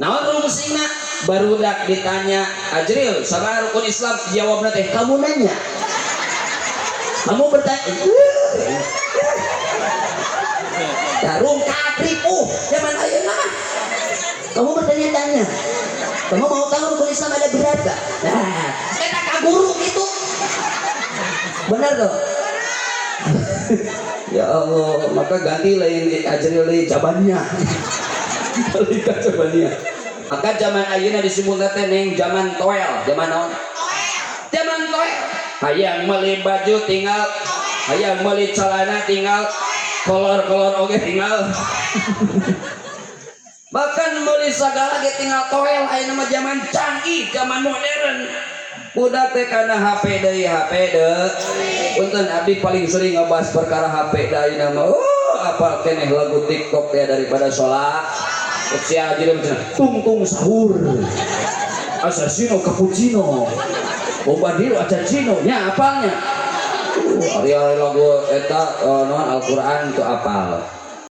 Naon rumusina barudak ditanya Ajril sabaraha rukun Islam, jawabna teh kamu nanya, kamu bertanya. Darung katripu zaman ayeuna mah kamu bertanya-tanya, kamu mau tahu rukun Islam ada berapa? Nah eta ka guru gitu benar tuh. Ya Allah, maka ganti lain Ajril lain jabannya. Maka zaman ayeuna disebut teh neng zaman toel, zaman naon? Zaman toel. Hayang meuli baju tinggal, hayang meuli celana tinggal, kolor-kolor oge tinggal. Bahkan meuli sagala ge tinggal toel. Ayeuna mah zaman canggih, zaman modern. Budak teh kana HP deui, HP deui. Punten abdi paling sering ngebahas perkara HP da ayeuna mah. Apal keneh lagu TikTok teh daripada salat. Si Ajril tung sahur, asasino cappuccino, bombardiro assassino, nya apalnya. Ari lagu eta non Al-Qur'an itu apal.